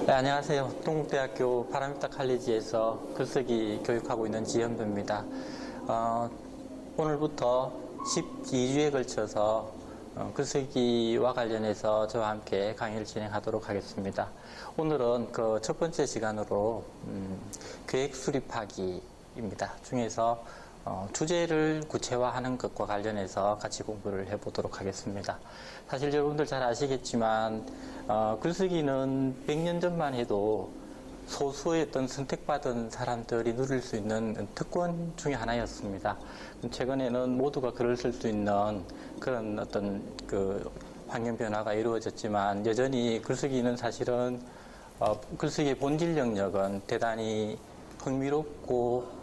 네, 안녕하세요. 동국대학교 파라미타 칼리지에서 글쓰기 교육하고 있는 지현배입니다. 오늘부터 12주에 걸쳐서 글쓰기와 관련해서 저와 함께 강의를 진행하도록 하겠습니다. 오늘은 그 첫 번째 시간으로 계획 수립하기입니다. 중에서 주제를 구체화하는 것과 관련해서 같이 공부를 해보도록 하겠습니다. 사실 여러분들 잘 아시겠지만 글쓰기는 100년 전만 해도 소수의 어떤 선택받은 사람들이 누릴 수 있는 특권 중에 하나였습니다. 최근에는 모두가 글을 쓸 수 있는 그런 어떤 그 환경 변화가 이루어졌지만 여전히 글쓰기는 사실은 글쓰기의 본질 영역은 대단히 흥미롭고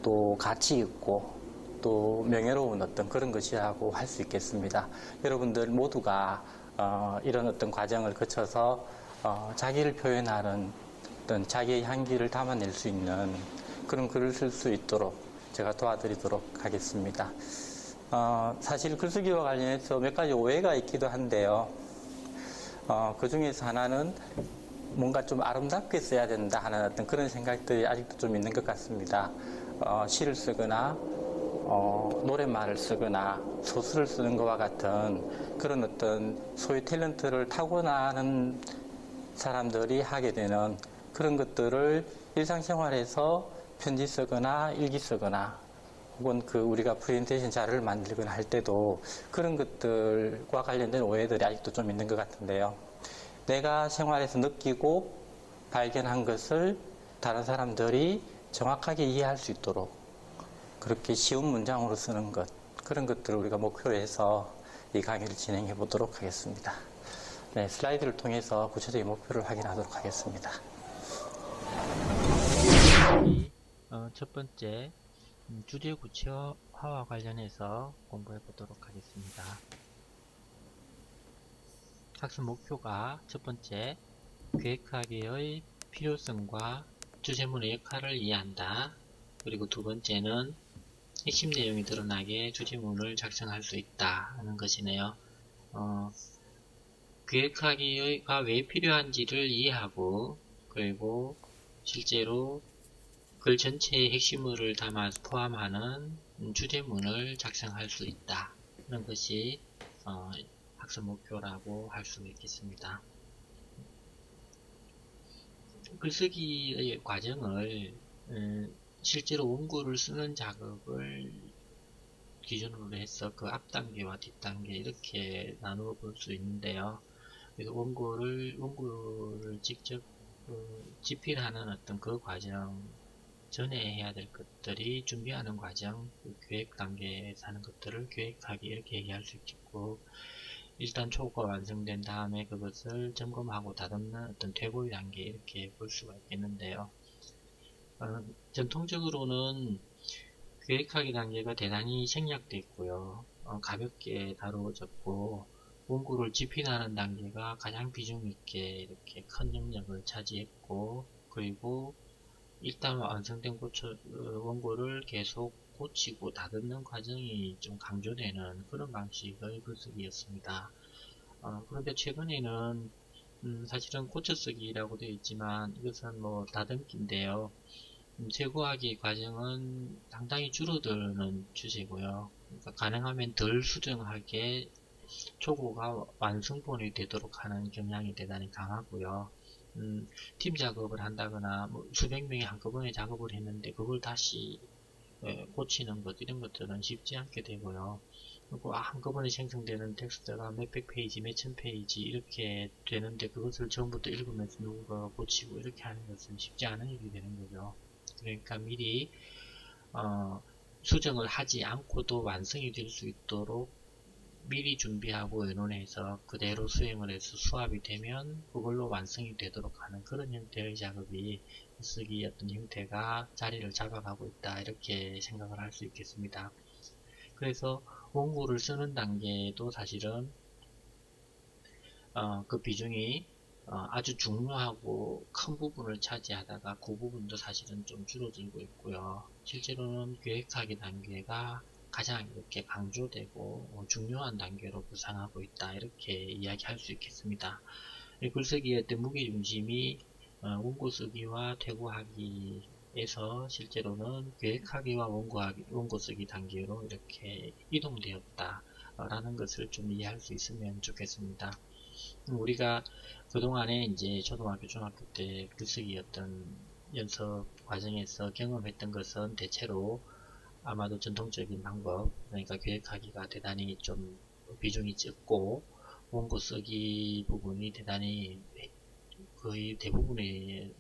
또 가치 있고 또 명예로운 어떤 그런 것이라고 할 수 있겠습니다. 여러분들 모두가 이런 어떤 과정을 거쳐서 자기를 표현하는 어떤 자기의 향기를 담아낼 수 있는 그런 글을 쓸 수 있도록 제가 도와드리도록 하겠습니다. 사실 글쓰기와 관련해서 몇 가지 오해가 있기도 한데요. 그 중에서 하나는 뭔가 좀 아름답게 써야 된다 하는 어떤 그런 생각들이 아직도 좀 있는 것 같습니다. 시를 쓰거나 노랫말을 쓰거나 소설을 쓰는 것과 같은 그런 어떤 소유 탤런트를 타고나는 사람들이 하게 되는 그런 것들을 일상생활에서 편지 쓰거나 일기 쓰거나 혹은 그 우리가 프레젠테이션 자료를 만들거나 할 때도 그런 것들과 관련된 오해들이 아직도 좀 있는 것 같은데요. 내가 생활에서 느끼고 발견한 것을 다른 사람들이 정확하게 이해할 수 있도록 그렇게 쉬운 문장으로 쓰는 것, 그런 것들을 우리가 목표로 해서 이 강의를 진행해 보도록 하겠습니다. 네, 슬라이드를 통해서 구체적인 목표를 확인하도록 하겠습니다. 첫 번째, 주제 구체화와 관련해서 공부해 보도록 하겠습니다. 학습 목표가 첫 번째, 계획하기의 필요성과 주제문의 역할을 이해한다. 그리고 두 번째는 핵심 내용이 드러나게 주제문을 작성할 수 있다 하는 것이네요. 계획하기가 왜 필요한지를 이해하고 그리고 실제로 글 전체의 핵심을 담아 포함하는 주제문을 작성할 수 있다 하는 것이 학습 목표라고 할 수 있겠습니다. 글쓰기의 과정을 실제로 원고를 쓰는 작업을 기준으로 해서 그 앞단계와 뒷단계 이렇게 나누어 볼 수 있는데요. 그래서 원고를 직접 집필하는 어떤 그 과정 전에 해야 될 것들이 준비하는 과정, 계획 단계에서 하는 것들을 계획하기 이렇게 얘기할 수 있겠고, 일단 초고가 완성된 다음에 그것을 점검하고 다듬는 어떤 퇴고의 단계 이렇게 볼 수가 있겠는데요. 전통적으로는 계획하기 단계가 대단히 생략되어 있고요. 가볍게 다루어졌고 원고를 집필하는 단계가 가장 비중 있게 이렇게 큰 영역을 차지했고, 그리고 일단 완성된 원고를 계속 고치고 다듬는 과정이 좀 강조되는 그런 방식의 글쓰기였습니다. 그런데 최근에는 사실은 고쳐쓰기라고 되어 있지만 이것은 뭐 다듬기인데요. 제고하기 과정은 상당히 줄어드는 추세고요. 그러니까 가능하면 덜 수정하게 초고가 완성본이 되도록 하는 경향이 대단히 강하고요. 팀 작업을 한다거나 뭐 수백 명이 한꺼번에 작업을 했는데 그걸 다시 고치는 것 이런 것들은 쉽지 않게 되고요. 그리고 한꺼번에 생성되는 텍스트가 몇백 페이지, 몇천 페이지 이렇게 되는데 그것을 처음부터 읽으면서 누군가가 고치고 이렇게 하는 것은 쉽지 않은 일이 되는 거죠. 그러니까 미리 수정을 하지 않고도 완성이 될 수 있도록 미리 준비하고 의논해서 그대로 수행을 해서 수합이 되면 그걸로 완성이 되도록 하는 그런 형태의 작업이 쓰기 어떤 형태가 자리를 잡아가고 있다 이렇게 생각을 할 수 있겠습니다. 그래서 원고를 쓰는 단계도 사실은 그 비중이 아주 중요하고 큰 부분을 차지하다가 그 부분도 사실은 좀 줄어들고 있고요. 실제로는 계획하기 단계가 가장 이렇게 강조되고 중요한 단계로 부상하고 있다 이렇게 이야기할 수 있겠습니다. 이 글쓰기의 어떤 무게중심이 원고 쓰기와 퇴고하기에서 실제로는 계획하기와 원고 쓰기 단계로 이렇게 이동되었다 라는 것을 좀 이해할 수 있으면 좋겠습니다. 우리가 그동안에 이제 초등학교, 중학교 때 글쓰기 어떤 연습 과정에서 경험했던 것은 대체로 아마도 전통적인 방법, 그러니까 계획하기가 대단히 좀 비중이 적고 원고 쓰기 부분이 대단히 거의 대부분을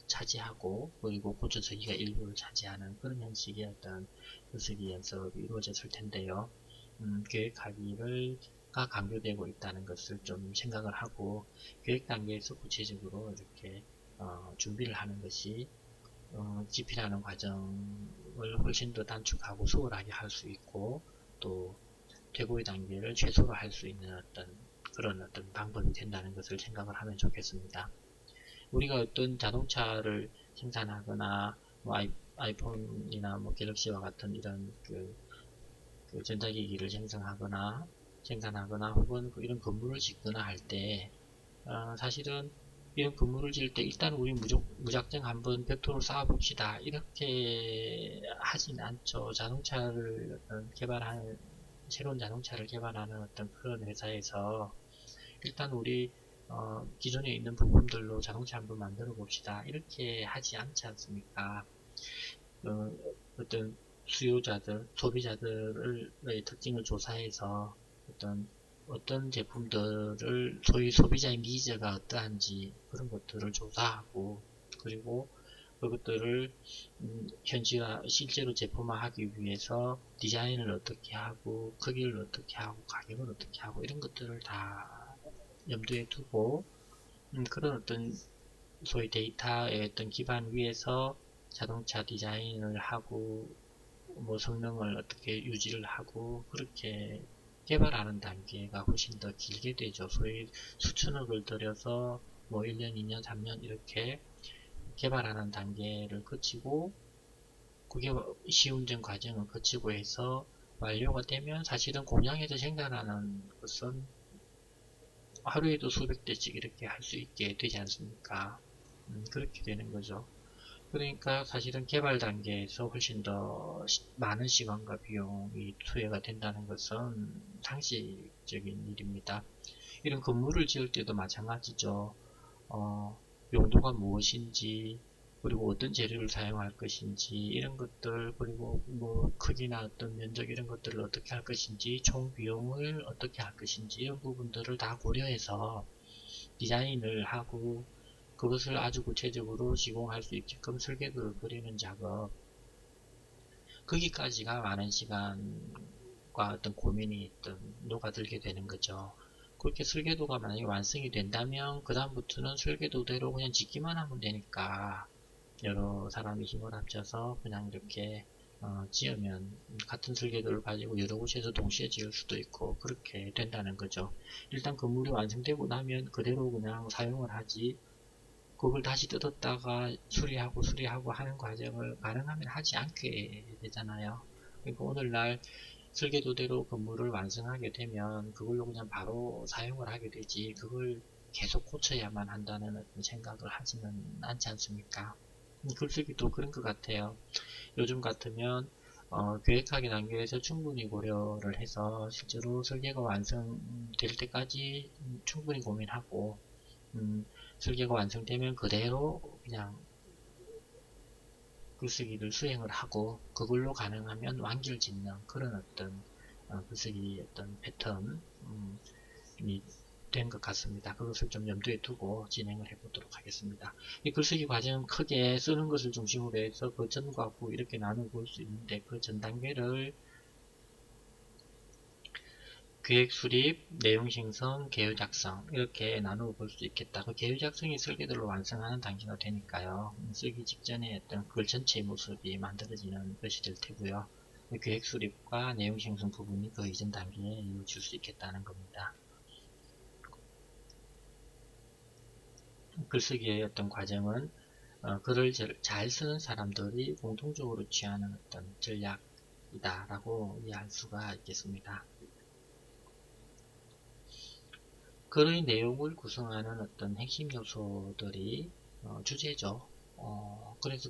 차지하고, 그리고 고쳐쓰기가 일부를 차지하는 그런 형식의 어떤 글쓰기 연습이 이루어졌을 텐데요. 계획하기가 강조되고 있다는 것을 좀 생각을 하고, 계획 단계에서 구체적으로 이렇게 준비를 하는 것이 집필하는 과정을 훨씬 더 단축하고 수월하게 할 수 있고, 또 퇴고의 단계를 최소로 할 수 있는 그런 방법이 된다는 것을 생각을 하면 좋겠습니다. 우리가 어떤 자동차를 생산하거나 뭐 아이폰이나 뭐 갤럭시와 같은 이런 그 전자기기를 생산하거나 혹은 이런 건물을 짓거나 할 때 사실은 이런 건물을 지을 때 일단 우리 무작정 한번 벽돌을 쌓아 봅시다 이렇게 하진 않죠. 자동차를 개발하는, 새로운 자동차를 개발하는 어떤 그런 회사에서 일단 우리 기존에 있는 부품들로 자동차 한번 만들어 봅시다 이렇게 하지 않지 않습니까? 어떤 수요자들, 소비자들의 특징을 조사해서 어떤 제품들을 소위 소비자의 니즈가 어떠한지 그런 것들을 조사하고, 그리고 그것들을 실제로 제품화하기 위해서 디자인을 어떻게 하고 크기를 어떻게 하고 가격을 어떻게 하고 이런 것들을 다 염두에 두고 그런 어떤 소위 데이터의 어떤 기반 위에서 자동차 디자인을 하고 뭐 성능을 어떻게 유지를 하고 그렇게 개발하는 단계가 훨씬 더 길게 되죠. 소위 수천억을 들여서 뭐 1년, 2년, 3년 이렇게 개발하는 단계를 거치고, 그게 시운전 과정을 거치고 해서 완료가 되면 사실은 공장에서 생산하는 것은 하루에도 수백 대씩 이렇게 할 수 있게 되지 않습니까? 그렇게 되는 거죠. 그러니까 사실은 개발 단계에서 훨씬 더 많은 시간과 비용이 투여가 된다는 것은 상식적인 일입니다. 이런 건물을 지을 때도 마찬가지죠. 용도가 무엇인지, 그리고 어떤 재료를 사용할 것인지, 이런 것들, 그리고 뭐 크기나 어떤 면적 이런 것들을 어떻게 할 것인지, 총 비용을 어떻게 할 것인지, 이런 부분들을 다 고려해서 디자인을 하고, 그것을 아주 구체적으로 시공할 수 있게끔 설계도를 그리는 작업, 거기까지가 많은 시간과 어떤 고민이 녹아들게 되는 거죠. 그렇게 설계도가 만약에 완성이 된다면 그 다음부터는 설계도대로 그냥 짓기만 하면 되니까 여러 사람이 힘을 합쳐서 그냥 이렇게 지으면 같은 설계도를 가지고 여러 곳에서 동시에 지을 수도 있고 그렇게 된다는 거죠. 일단 건물이 완성되고 나면 그대로 그냥 사용을 하지, 그걸 다시 뜯었다가 수리하고 하는 과정을 가능하면 하지 않게 되잖아요. 그러니까 오늘날 설계도대로 건물을 완성하게 되면 그걸로 그냥 바로 사용을 하게 되지, 그걸 계속 고쳐야만 한다는 어떤 생각을 하지는 않지 않습니까? 글쓰기도 그런 것 같아요. 요즘 같으면 계획하기 단계에서 충분히 고려를 해서 실제로 설계가 완성될 때까지 충분히 고민하고, 설계가 완성되면 그대로 그냥 글쓰기를 수행을 하고 그걸로 가능하면 완결 짓는 그런 어떤 글쓰기 어떤 패턴이 된 것 같습니다. 그것을 좀 염두에 두고 진행을 해보도록 하겠습니다. 이 글쓰기 과정 크게 쓰는 것을 중심으로 해서 그 전과 후 이렇게 나눠 볼 수 있는데, 그 전 단계를 계획 수립, 내용 생성, 계획 작성 이렇게 나누어 볼 수 있겠다. 그 계획 작성이 설계도를 완성하는 단계가 되니까요. 쓰기 직전에 어떤 글 전체의 모습이 만들어지는 것이 될 테고요. 계획 수립과 내용 생성 부분이 그 이전 단계에 이루어질 수 있겠다는 겁니다. 글쓰기의 어떤 과정은 글을 잘 쓰는 사람들이 공통적으로 취하는 어떤 전략이다라고 이해할 수가 있겠습니다. 글의 내용을 구성하는 어떤 핵심 요소들이 주제죠. 그래서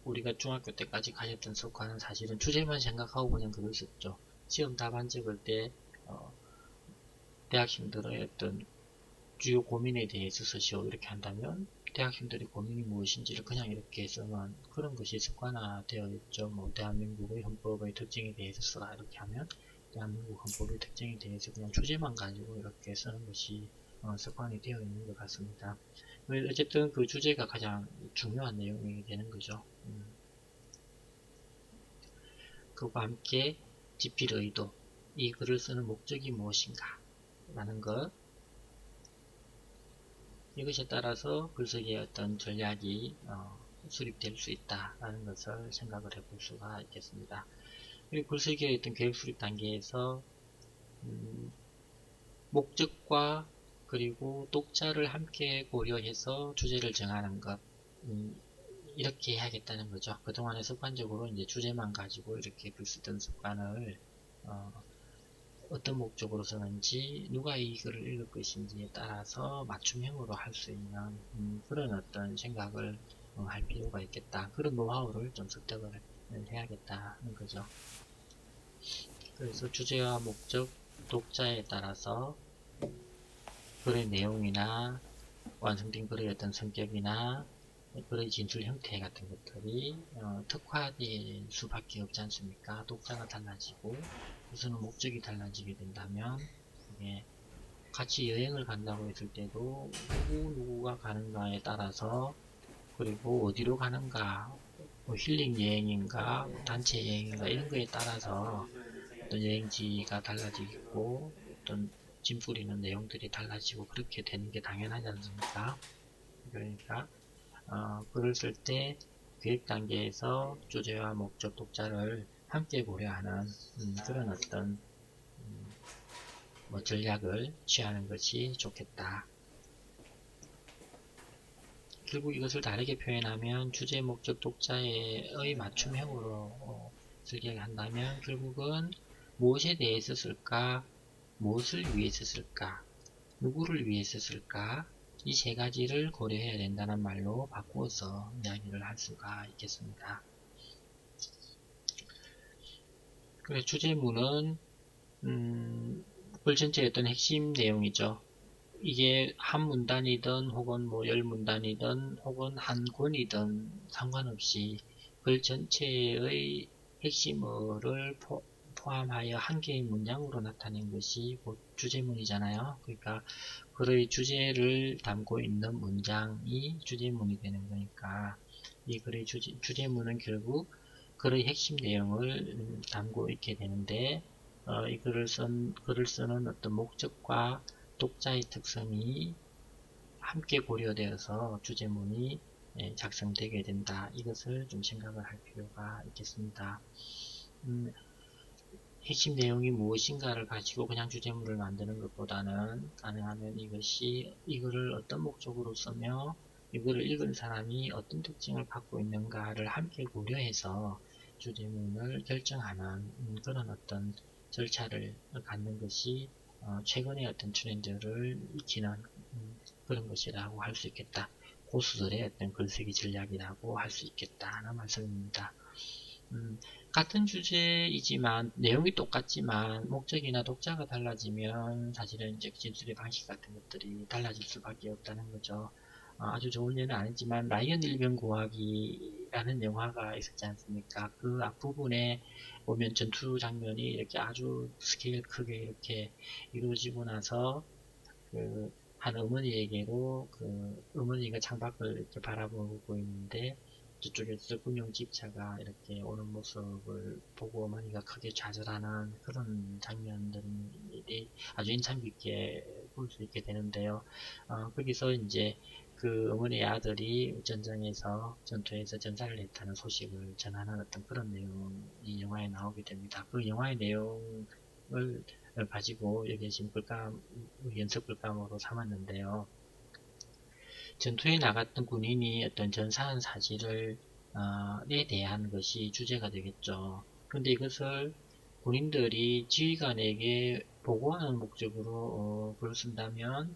우리가 중학교 때까지 가졌던 습관은 사실은 주제만 생각하고 그냥 그걸 썼죠. 시험 답안 적을 때 대학생들의 어떤 주요 고민에 대해서 쓰시오 이렇게 한다면 대학생들의 고민이 무엇인지를 그냥 이렇게 쓰면 그런 것이 습관화되어 있죠. 뭐 대한민국의 헌법의 특징에 대해서 쓰라 이렇게 하면 대한민국 헌법의 특징에 대해서 그냥 주제만 가지고 이렇게 쓰는 것이 습관이 되어 있는 것 같습니다. 어쨌든 그 주제가 가장 중요한 내용이 되는 거죠. 그와 함께 집필 의도, 이 글을 쓰는 목적이 무엇인가 라는 것, 이것에 따라서 글쓰기의 어떤 전략이 수립될 수 있다라는 것을 생각을 해볼 수가 있겠습니다. 그리고 글쓰기의 어떤 계획 수립 단계에서 목적과 그리고 독자를 함께 고려해서 주제를 정하는 것, 이렇게 해야겠다는 거죠. 그동안에 습관적으로 이제 주제만 가지고 이렇게 글 쓰던 습관을 어떤 목적으로 쓰는지, 누가 이 글을 읽을 것인지에 따라서 맞춤형으로 할 수 있는 그런 어떤 생각을 할 필요가 있겠다. 그런 노하우를 좀 습득을 해야겠다는 거죠. 그래서 주제와 목적, 독자에 따라서 글의 내용이나 완성된 글의 어떤 성격이나 글의 진술 형태 같은 것들이 특화될 수밖에 없지 않습니까? 독자가 달라지고 우선은 목적이 달라지게 된다면 이게 같이 여행을 간다고 했을 때도 누구가 가는가에 따라서 그리고 어디로 가는가 뭐 힐링 여행인가 뭐 단체 여행인가 이런 거에 따라서 어떤 여행지가 달라지고 어떤 짐 뿌리는 내용들이 달라지고 그렇게 되는 게 당연하지 않습니까? 그러니까 글을 쓸 때 계획 단계에서 주제와 목적, 독자를 함께 고려하는 그런 어떤 전략을 취하는 것이 좋겠다. 결국 이것을 다르게 표현하면 주제, 목적, 독자의 맞춤형으로 쓰게 한다면 결국은 무엇에 대해서 쓸까, 무엇을 위해서 쓸까, 누구를 위해서 쓸까, 이 세 가지를 고려해야 된다는 말로 바꾸어서 이야기를 할 수가 있겠습니다. 그래서 주제문은 글 전체의 어떤 핵심 내용이죠. 이게 한 문단이든 혹은 뭐 10문단이든 혹은 한 권이든 상관없이 글 전체의 핵심어를 포함하여 한 개의 문장으로 나타낸 것이 곧 주제문이잖아요. 그러니까 글의 주제를 담고 있는 문장이 주제문이 되는 거니까 이 글의 주제문은 결국 글의 핵심 내용을 담고 있게 되는데 이 글을 쓰는 어떤 목적과 독자의 특성이 함께 고려되어서 주제문이 작성되게 된다. 이것을 좀 생각을 할 필요가 있겠습니다. 핵심 내용이 무엇인가를 가지고 그냥 주제문을 만드는 것보다는 가능하면 이거를 어떤 목적으로 쓰며 이거를 읽은 사람이 어떤 특징을 갖고 있는가를 함께 고려해서 주제문을 결정하는 그런 어떤 절차를 갖는 것이 최근의 어떤 트렌드를 익히는 그런 것이라고 할 수 있겠다. 고수들의 어떤 글쓰기 전략이라고 할 수 있겠다는 말씀입니다. 같은 주제이지만 내용이 똑같지만 목적이나 독자가 달라지면 사실은 이제 진술의 방식 같은 것들이 달라질 수밖에 없다는 거죠. 아주 좋은 예는 아니지만 라이언 일병 구하기라는 영화가 있었지 않습니까? 그 앞부분에 보면 전투 장면이 이렇게 아주 스케일 크게 이렇게 이루어지고 나서 한 어머니에게로 어머니가 창밖을 이렇게 바라보고 있는데 저쪽에서 군용 집차가 이렇게 오는 모습을 보고 어머니가 크게 좌절하는 그런 장면들이 아주 인상 깊게 볼 수 있게 되는데요. 거기서 이제 그 어머니의 아들이 전투에서 전사를 했다는 소식을 전하는 어떤 그런 내용이 영화에 나오게 됩니다. 그 영화의 내용을 가지고 여기에 지금 연습 글감으로 삼았는데요. 전투에 나갔던 군인이 어떤 전사한 사실에 대한 것이 주제가 되겠죠. 그런데 이것을 군인들이 지휘관에게 보고하는 목적으로 글을 쓴다면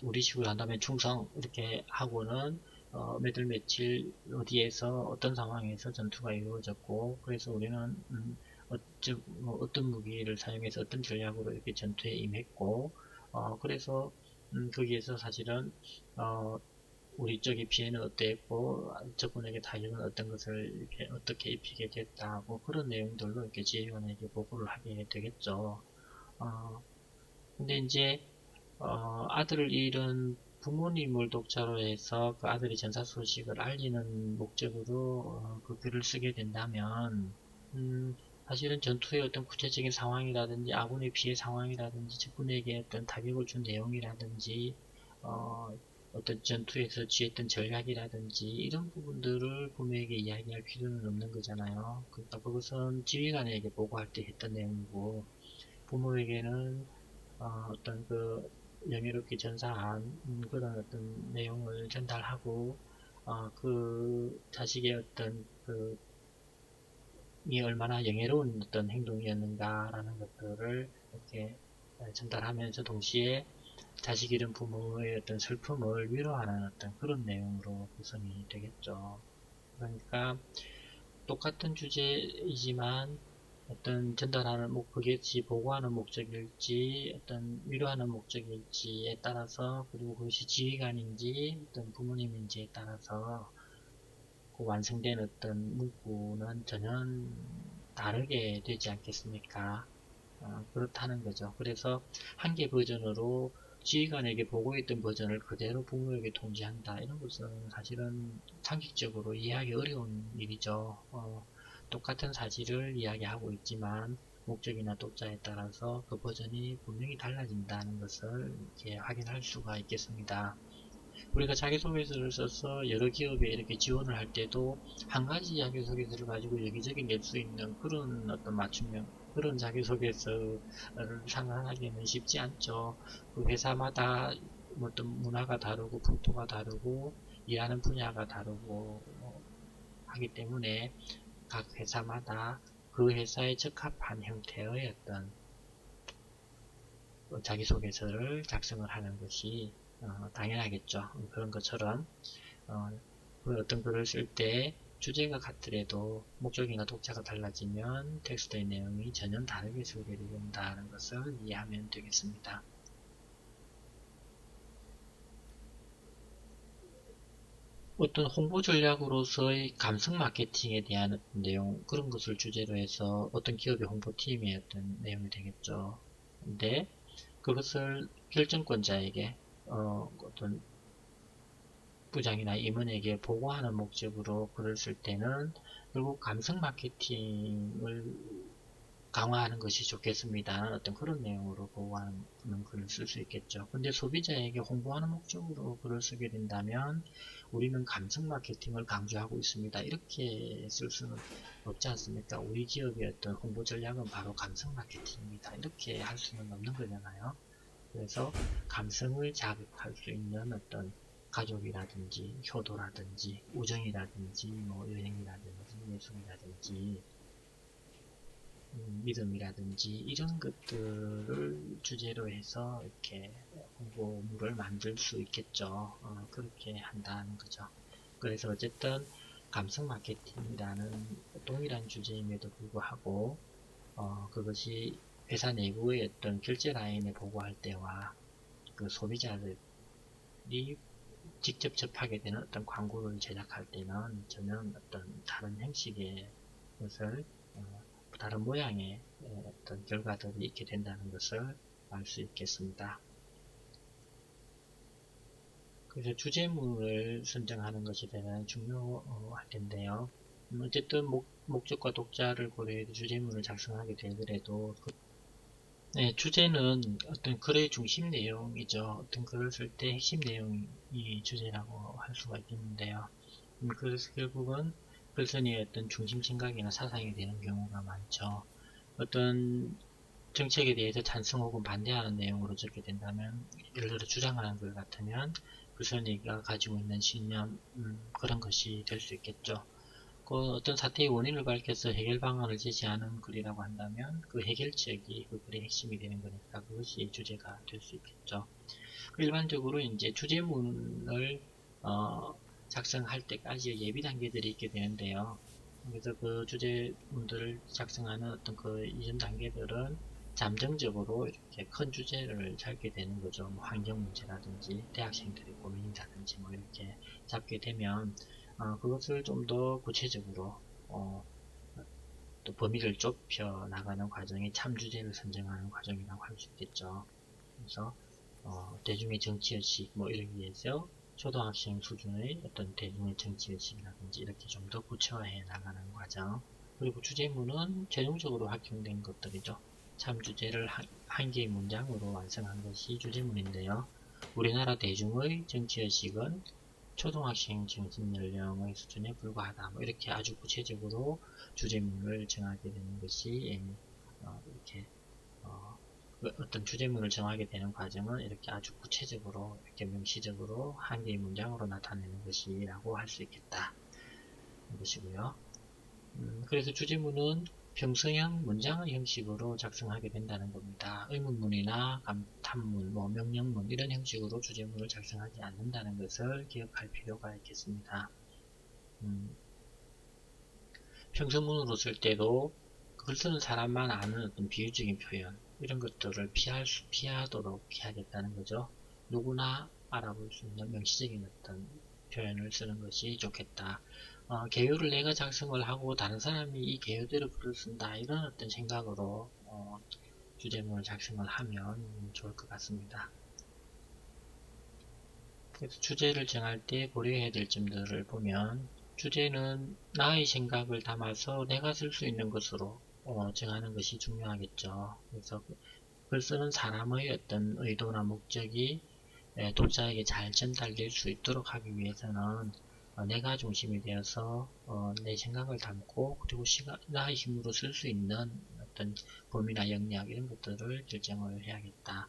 우리식으로 한다면 충성 이렇게 하고는 몇월 며칠 어디에서 어떤 상황에서 전투가 이루어졌고 그래서 우리는 어떤 무기를 사용해서 어떤 전략으로 이렇게 전투에 임했고 그래서 거기에서 사실은 우리 쪽의 피해는 어땠고 적군에게 타격은 어떤 것을 이렇게 어떻게 입히게 됐다고 그런 내용들로 이렇게 지휘관에게 보고를 하게 되겠죠. 근데 이제 아들을 잃은 부모님을 독자로 해서 그 아들이 전사 소식을 알리는 목적으로 그 글을 쓰게 된다면 사실은 전투의 어떤 구체적인 상황이라든지 아군의 피해 상황이라든지 적군에게 어떤 타격을 준 내용이라든지 어떤 전투에서 취했던 전략이라든지 이런 부분들을 부모에게 이야기할 필요는 없는 거잖아요. 그러니까 그것은 지휘관에게 보고할 때 했던 내용이고 부모에게는 어떤 그 영예롭게 전사한 그런 어떤 내용을 전달하고 그 자식의 어떤 그 이 얼마나 영예로운 어떤 행동이었는가라는 것들을 이렇게 전달하면서 동시에 자식 잃은 부모의 어떤 슬픔을 위로하는 어떤 그런 내용으로 구성이 되겠죠. 그러니까 똑같은 주제이지만 어떤 전달하는 그것이 보고하는 목적일지 어떤 위로하는 목적일지에 따라서 그리고 그것이 지휘관인지 어떤 부모님인지에 따라서 그 완성된 어떤 문구는 전혀 다르게 되지 않겠습니까? 그렇다는 거죠. 그래서 한 개 버전으로 지휘관에게 보고했던 버전을 그대로 부모에게 통지한다. 이런 것은 사실은 상식적으로 이해하기 어려운 일이죠. 똑같은 사실을 이야기하고 있지만 목적이나 독자에 따라서 그 버전이 분명히 달라진다는 것을 이렇게 확인할 수가 있겠습니다. 우리가 자기소개서를 써서 여러 기업에 이렇게 지원을 할 때도 한 가지 자기소개서를 가지고 여기저기 낼 수 있는 그런 어떤 맞춤형 그런 자기소개서를 상상하기는 쉽지 않죠. 그 회사마다 어떤 문화가 다르고 풍토가 다르고 일하는 분야가 다르고 하기 때문에 각 회사마다 그 회사에 적합한 형태의 어떤 자기소개서를 작성을 하는 것이 당연하겠죠. 그런 것처럼 그 어떤 글을 쓸 때 주제가 같더라도 목적이나 독자가 달라지면 텍스트의 내용이 전혀 다르게 소개되게 된다는 것을 이해하면 되겠습니다. 어떤 홍보 전략으로서의 감성 마케팅에 대한 어떤 내용 그런 것을 주제로 해서 어떤 기업의 홍보팀의 어떤 내용이 되겠죠. 근데 그것을 결정권자에게 어떤 부장이나 임원에게 보고하는 목적으로 글을 쓸 때는 결국 감성 마케팅을 강화하는 것이 좋겠습니다. 어떤 그런 내용으로 보고하는 글을 쓸 수 있겠죠. 근데 소비자에게 홍보하는 목적으로 글을 쓰게 된다면 우리는 감성 마케팅을 강조하고 있습니다. 이렇게 쓸 수는 없지 않습니까? 우리 기업의 어떤 홍보 전략은 바로 감성 마케팅입니다. 이렇게 할 수는 없는 거잖아요. 그래서 감성을 자극할 수 있는 어떤 가족이라든지 효도라든지 우정이라든지 뭐 여행이라든지 예술이라든지 믿음이라든지 이런 것들을 주제로 해서 이렇게 홍보물을 만들 수 있겠죠. 그렇게 한다는 거죠. 그래서 어쨌든 감성 마케팅이라는 동일한 주제임에도 불구하고 그것이 회사 내부의 어떤 결제 라인에 보고할 때와 그 소비자들이 직접 접하게 되는 어떤 광고를 제작할 때는 전혀 어떤 다른 형식의 것을 다른 모양의 어떤 결과들이 있게 된다는 것을 알 수 있겠습니다. 그래서 주제문을 선정하는 것이 대단히 중요할 텐데요. 어쨌든 목적과 독자를 고려해서 주제문을 작성하게 되더라도 네, 주제는 어떤 글의 중심 내용이죠. 어떤 글을 쓸 때 핵심 내용이 주제라고 할 수가 있겠는데요. 그래서 결국은 글쓴이의 어떤 중심 생각이나 사상이 되는 경우가 많죠. 어떤 정책에 대해서 찬성 혹은 반대하는 내용으로 적게 된다면, 예를 들어 주장하는 글 같으면 글쓴이가 가지고 있는 신념, 그런 것이 될 수 있겠죠. 그 어떤 사태의 원인을 밝혀서 해결 방안을 제시하는 글이라고 한다면 그 해결책이 그 글의 핵심이 되는 거니까 그것이 주제가 될 수 있겠죠. 일반적으로 이제 주제문을 작성할 때까지 예비 단계들이 있게 되는데요. 그래서 그 주제문들을 작성하는 어떤 그 이전 단계들은 잠정적으로 이렇게 큰 주제를 잡게 되는 거죠. 뭐 환경 문제라든지 대학생들의 고민이라든지 뭐 이렇게 잡게 되면 그것을 좀 더 구체적으로 또 범위를 좁혀 나가는 과정이 참 주제를 선정하는 과정이라고 할 수 있겠죠. 그래서 대중의 정치의식 뭐 이러기 위해서 초등학생 수준의 어떤 대중의 정치의식이라든지 이렇게 좀 더 구체화해 나가는 과정. 그리고 주제문은 최종적으로 확정된 것들이죠. 참 주제를 한 개의 문장으로 완성한 것이 주제문인데요. 우리나라 대중의 정치의식은 초등학생 정신연령의 수준에 불과하다. 뭐 이렇게 아주 구체적으로 주제문을 정하게 되는 것이 이렇게 어떤 주제문을 정하게 되는 과정은 이렇게 아주 구체적으로 이렇게 명시적으로 한 개의 문장으로 나타내는 것이라고 할 수 있겠다. 것이고요. 그래서 주제문은 평서형 문장의 형식으로 작성하게 된다는 겁니다. 의문문이나 감탄문, 뭐 명령문 이런 형식으로 주제문을 작성하지 않는다는 것을 기억할 필요가 있겠습니다. 평서문으로 쓸 때도 글 쓰는 사람만 아는 어떤 비유적인 표현 이런 것들을 피하도록 해야겠다는 거죠. 누구나 알아볼 수 있는 명시적인 어떤 표현을 쓰는 것이 좋겠다. 개요를 내가 작성을 하고 다른 사람이 이 개요대로 글을 쓴다 이런 어떤 생각으로 주제문을 작성을 하면 좋을 것 같습니다. 그래서 주제를 정할 때 고려해야 될 점들을 보면 주제는 나의 생각을 담아서 내가 쓸 수 있는 것으로 정하는 것이 중요하겠죠. 그래서 글 쓰는 사람의 어떤 의도나 목적이 독자에게 잘 전달될 수 있도록 하기 위해서는 내가 중심이 되어서 내 생각을 담고 그리고 나의 힘으로 쓸 수 있는 어떤 범위나 영역 이런 것들을 결정을 해야겠다.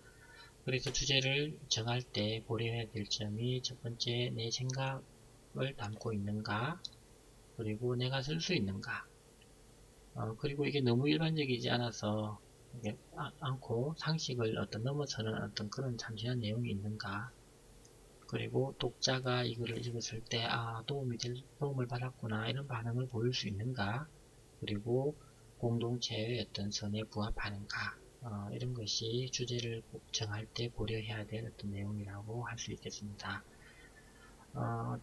그래서 주제를 정할 때 고려해야 될 점이 첫 번째 내 생각을 담고 있는가 그리고 내가 쓸 수 있는가 그리고 이게 너무 일반적이지 않고 상식을 넘어서는 어떤 그런 참신한 내용이 있는가 그리고 독자가 이거를 읽었을 때 도움을 받았구나 이런 반응을 보일 수 있는가 그리고 공동체의 어떤 선에 부합하는가 이런 것이 주제를 정할 때 고려해야 될 어떤 내용이라고 할 수 있겠습니다.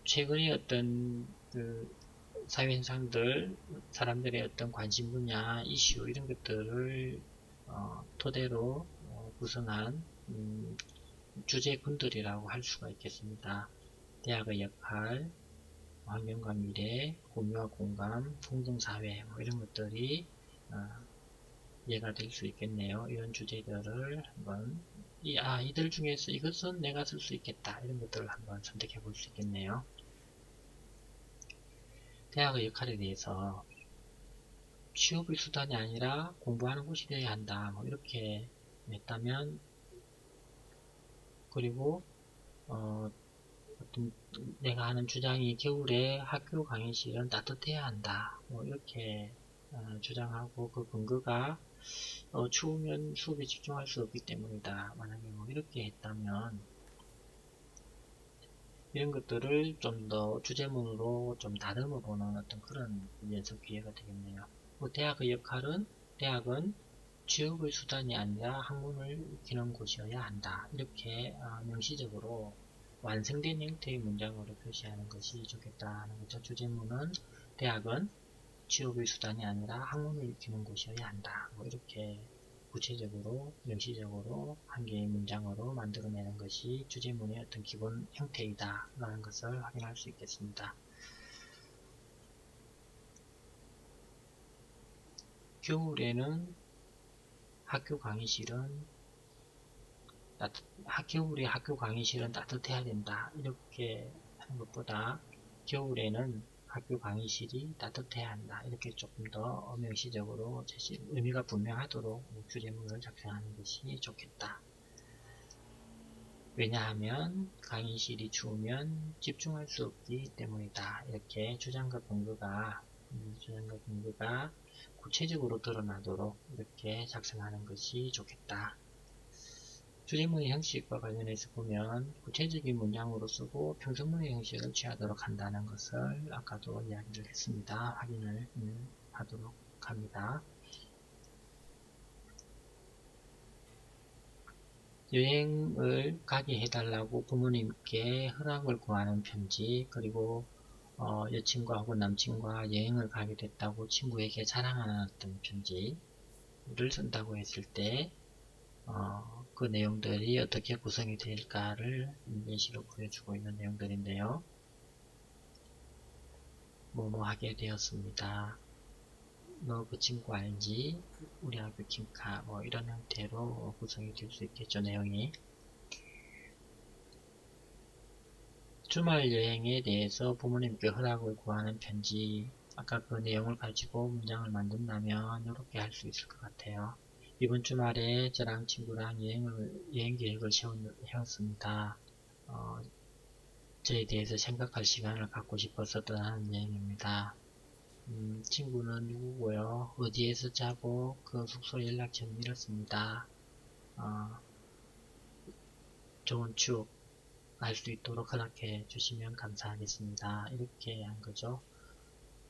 최근에 어떤 사회 현상들, 사람들의 어떤 관심 분야, 이슈 이런 것들을 토대로 구성한 주제군들이라고 할 수가 있겠습니다. 대학의 역할, 환경과 미래, 공유와 공감, 공동사회 뭐 이런 것들이 예가 될 수 있겠네요. 이런 주제들을 한번 이들 중에서 이것은 내가 쓸 수 있겠다 이런 것들을 한번 선택해 볼 수 있겠네요. 대학의 역할에 대해서 취업의 수단이 아니라 공부하는 곳이 되어야 한다 뭐 이렇게 했다면 그리고 어떤 내가 하는 주장이 겨울에 학교 강의실은 따뜻해야 한다 뭐 이렇게 주장하고 그 근거가 추우면 수업에 집중할 수 없기 때문이다 만약에 뭐 이렇게 했다면 이런 것들을 좀 더 주제문으로 좀 다듬어 보는 어떤 그런 연습 기회가 되겠네요. 대학의 역할은 대학은 취업의 수단이 아니라 학문을 익히는 곳이어야 한다. 이렇게 명시적으로 완성된 형태의 문장으로 표시하는 것이 좋겠다는 거죠. 주제문은 대학은 취업의 수단이 아니라 학문을 익히는 곳이어야 한다. 뭐 이렇게 구체적으로 명시적으로 한 개의 문장으로 만들어내는 것이 주제문의 어떤 기본 형태이다 라는 것을 확인할 수 있겠습니다. 겨울에는 학교 강의실은 겨울에 학교 강의실은 따뜻해야 된다 이렇게 하는 것보다 겨울에는 학교 강의실이 따뜻해야 한다 이렇게 조금 더 명시적으로 의미가 분명하도록 주제문을 작성하는 것이 좋겠다. 왜냐하면 강의실이 추우면 집중할 수 없기 때문이다. 이렇게 주장과 근거가 주장과 근거가 구체적으로 드러나도록 이렇게 작성하는 것이 좋겠다. 주제문의 형식과 관련해서 보면 구체적인 문장으로 쓰고 평서문의 형식을 취하도록 한다는 것을 아까도 이야기를 했습니다. 확인을 하도록 합니다. 여행을 가게 해달라고 부모님께 허락을 구하는 편지, 그리고 여친과 혹은 남친과 여행을 가게 됐다고 친구에게 자랑하는 어떤 편지를 쓴다고 했을 때 그 내용들이 어떻게 구성이 될까를 예시로 보여주고 있는 내용들인데요. 뭐뭐 하게 되었습니다. 너 그 친구 알지? 우리 학교 킹카 뭐 이런 형태로 구성이 될 수 있겠죠. 내용이. 주말 여행에 대해서 부모님께 허락을 구하는 편지, 아까 그 내용을 가지고 문장을 만든다면 이렇게 할 수 있을 것 같아요. 이번 주말에 저랑 친구랑 여행 계획을 세웠습니다. 저에 대해서 생각할 시간을 갖고 싶어서 떠나는 여행입니다. 친구는 누구고요? 어디에서 자고 그 숙소 연락처는 이렇습니다. 좋은 추억 알 수 있도록 허락해 주시면 감사하겠습니다. 이렇게 한 거죠.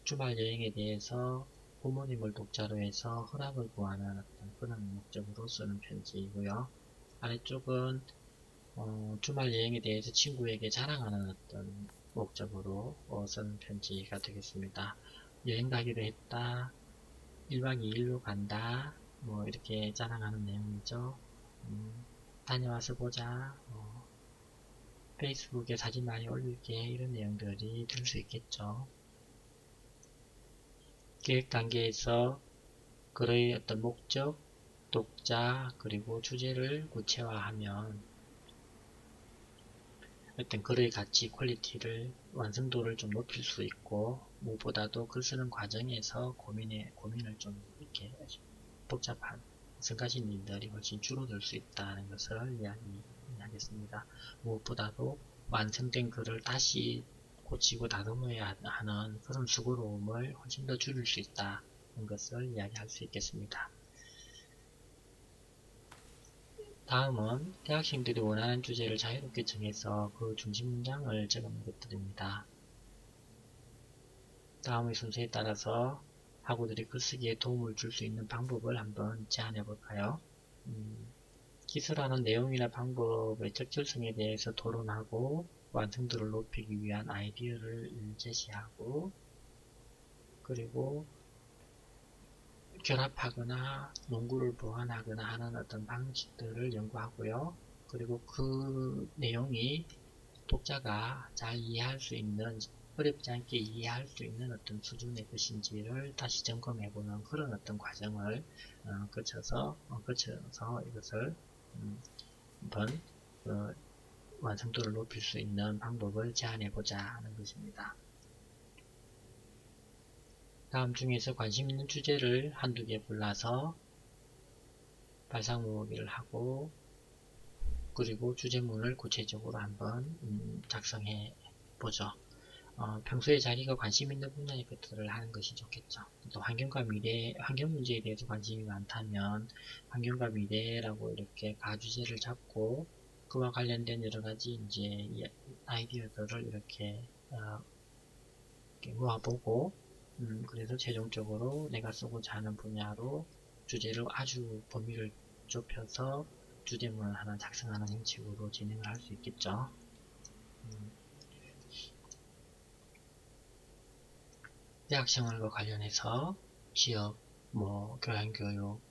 주말 여행에 대해서 부모님을 독자로 해서 허락을 구하는 어떤 그런 목적으로 쓰는 편지이고요. 아래쪽은 주말 여행에 대해서 친구에게 자랑하는 어떤 목적으로 쓰는 편지가 되겠습니다. 여행 가기로 했다, 1박 2일로 간다, 뭐 이렇게 자랑하는 내용이죠. 다녀와서 보자, 페이스북에 사진 많이 올릴게, 이런 내용들이 들 수 있겠죠. 계획 단계에서 글의 어떤 목적, 독자, 그리고 주제를 구체화하면 어떤 글의 가치, 퀄리티를, 완성도를 좀 높일 수 있고, 무엇보다도 글 쓰는 과정에서 고민을 좀 이렇게 복잡한 성가신 일들이 훨씬 줄어들 수 있다는 것을 이야기하겠습니다. 무엇보다도 완성된 글을 다시 고치고 다듬어야 하는 그런 수고로움을 훨씬 더 줄일 수 있다는 것을 이야기할 수 있겠습니다. 다음은 대학생들이 원하는 주제를 자유롭게 정해서 그 중심 문장을 적은 것들입니다. 다음의 순서에 따라서 학우들이 글쓰기에 도움을 줄 수 있는 방법을 한번 제안해 볼까요? 기술하는 내용이나 방법의 적절성에 대해서 토론하고 완성도를 높이기 위한 아이디어를 제시하고, 그리고 결합하거나 논구를 보완하거나 하는 어떤 방식들을 연구하고요. 그리고 그 내용이 독자가 잘 이해할 수 있는, 어렵지 않게 이해할 수 있는 어떤 수준의 것인지를 다시 점검해보는 그런 어떤 과정을 거쳐서 이것을 한번 완성도를 높일 수 있는 방법을 제안해보자 하는 것입니다. 다음 중에서 관심 있는 주제를 한두 개 골라서 발상 모으기를 하고, 그리고 주제문을 구체적으로 한번 작성해 보죠. 평소에 자기가 관심 있는 분야의 것들을 하는 것이 좋겠죠. 또 환경과 미래, 환경 문제에 대해서 관심이 많다면 환경과 미래라고 이렇게 가주제를 잡고 그와 관련된 여러 가지 이제 아이디어들을 이렇게 모아보고, 그래서 최종적으로 내가 쓰고자 하는 분야로 주제를 아주 범위를 좁혀서 주제문을 하나 작성하는 형식으로 진행을 할 수 있겠죠. 대학생활과 관련해서 취업, 교양교육,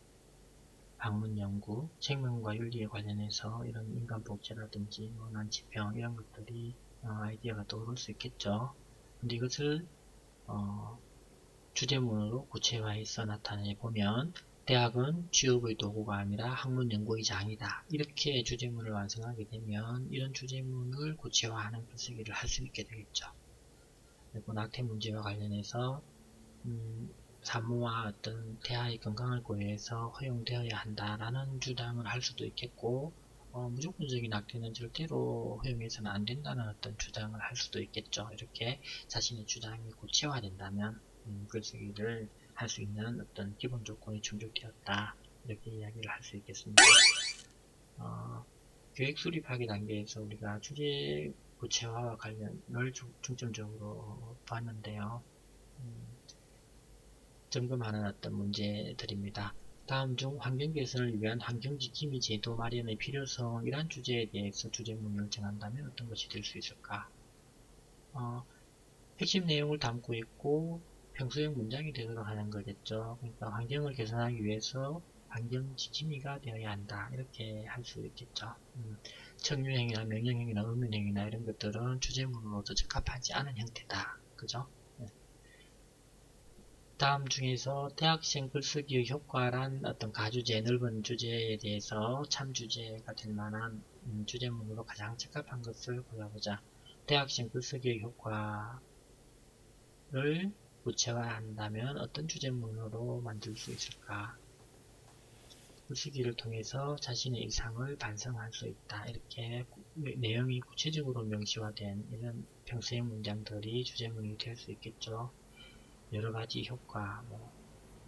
방문연구, 생명과 윤리에 관련해서 이런 인간복제라든지 난치병 이런 것들이 아이디어가 떠오를 수 있겠죠. 근데 이것을 주제문으로 구체화해서 나타내 보면 대학은 취업의 도구가 아니라 학문 연구의 장이다. 이렇게 주제문을 완성하게 되면 이런 주제문을 구체화하는 글쓰기를 할 수 있게 되겠죠. 그리고 낙태 문제와 관련해서 산모와 어떤 태아의 건강을 고려해서 허용되어야 한다라는 주장을 할 수도 있겠고, 무조건적인 낙태는 절대로 허용해서는 안 된다는 어떤 주장을 할 수도 있겠죠. 이렇게 자신의 주장이 구체화된다면 글쓰기를 할 수 있는 어떤 기본 조건이 충족되었다. 이렇게 이야기를 할 수 있겠습니다. 계획 수립하기 단계에서 우리가 주제 구체화와 관련을 중점적으로 봤는데요. 점검하는 어떤 문제들입니다. 다음 중 환경 개선을 위한 환경지킴이 제도 마련의 필요성, 이러한 주제에 대해서 주제문을 정한다면 어떤 것이 될 수 있을까? 핵심 내용을 담고 있고 평소형 문장이 되도록 하는 거겠죠. 그러니까 환경을 개선하기 위해서 환경지킴이가 되어야 한다. 이렇게 할 수 있겠죠. 청유행이나 명령행이나 의문행이나 이런 것들은 주제문으로도 적합하지 않은 형태다. 그죠? 다음 중에서 대학생 글쓰기의 효과란 어떤 가주제, 넓은 주제에 대해서 참주제가 될 만한 주제문으로 가장 적합한 것을 골라보자. 대학생 글쓰기의 효과를 구체화한다면 어떤 주제문으로 만들 수 있을까? 글쓰기를 통해서 자신의 일상을 반성할 수 있다. 이렇게 내용이 구체적으로 명시화된 이런 평소의 문장들이 주제문이 될 수 있겠죠. 여러가지 효과,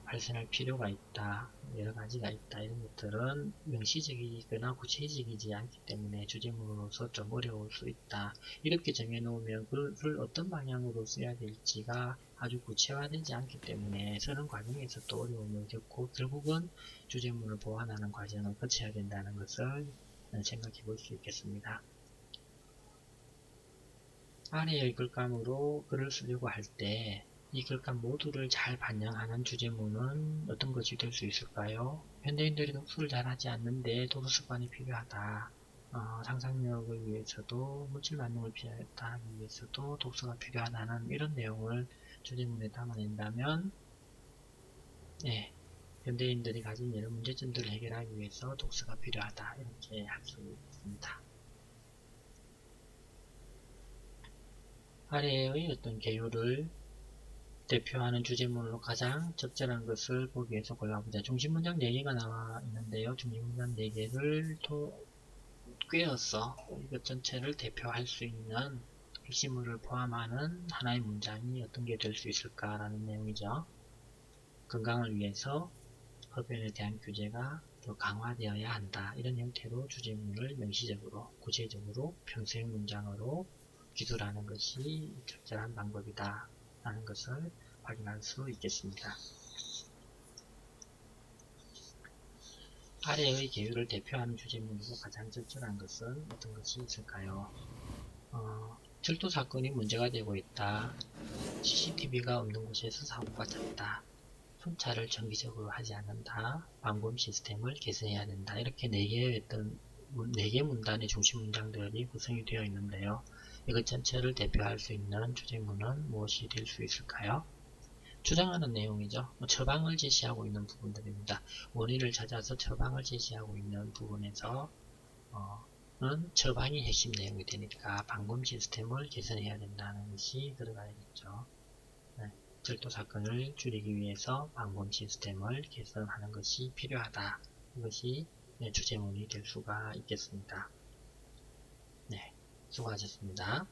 발생할 필요가 있다, 여러가지가 있다, 이런 것들은 명시적이거나 구체적이지 않기 때문에 주제문으로서 좀 어려울 수 있다. 이렇게 정해놓으면 그걸 어떤 방향으로 써야 될지가 아주 구체화되지 않기 때문에 쓰는 과정에서 또 어려움을 겪고 결국은 주제문을 보완하는 과정을 거쳐야 된다는 것을 생각해 볼 수 있겠습니다. 아래의 글감으로 글을 쓰려고 할 때 이 글감 모두를 잘 반영하는 주제문은 어떤 것이 될 수 있을까요? 현대인들이 독서를 잘하지 않는데 독서 습관이 필요하다. 상상력을 위해서도 물질 만능을 피하기 위해서도 독서가 필요하다는 이런 내용을 주제문에 담아낸다면 현대인들이 가진 여러 문제점들을 해결하기 위해서 독서가 필요하다. 이렇게 할 수 있습니다. 아래의 어떤 개요를 대표하는 주제문으로 가장 적절한 것을 보기 위해서 골라보자. 중심문장 4개가 나와 있는데요. 중심문장 4개를 꿰어서 이것 전체를 대표할 수 있는 핵심물을 포함하는 하나의 문장이 어떤 게 될 수 있을까라는 내용이죠. 건강을 위해서 흡연에 대한 규제가 더 강화되어야 한다. 이런 형태로 주제문을 명시적으로, 구체적으로 평소형 문장으로 기술하는 것이 적절한 방법이다 라는 것을 확인할 수 있겠습니다. 아래의 계율을 대표하는 주제문으로 가장 적절한 것은 어떤 것이 있을까요? 철도 사건이 문제가 되고 있다. CCTV가 없는 곳에서 사고가 잦다. 순찰을 정기적으로 하지 않는다. 방범 시스템을 개선해야 된다. 이렇게 4개 문단의 중심 문장들이 구성이 되어 있는데요. 이것 전체를 대표할 수 있는 주제문은 무엇이 될 수 있을까요? 주장하는 내용이죠. 처방을 제시하고 있는 부분들입니다. 원인을 찾아서 처방을 제시하고 있는 부분에서 는 처방이 핵심 내용이 되니까 방범 시스템을 개선해야 된다는 것이 들어가야겠죠. 철도 사건을 줄이기 위해서 방범 시스템을 개선하는 것이 필요하다. 이것이 주제문이 될 수가 있겠습니다. 네, 수고하셨습니다.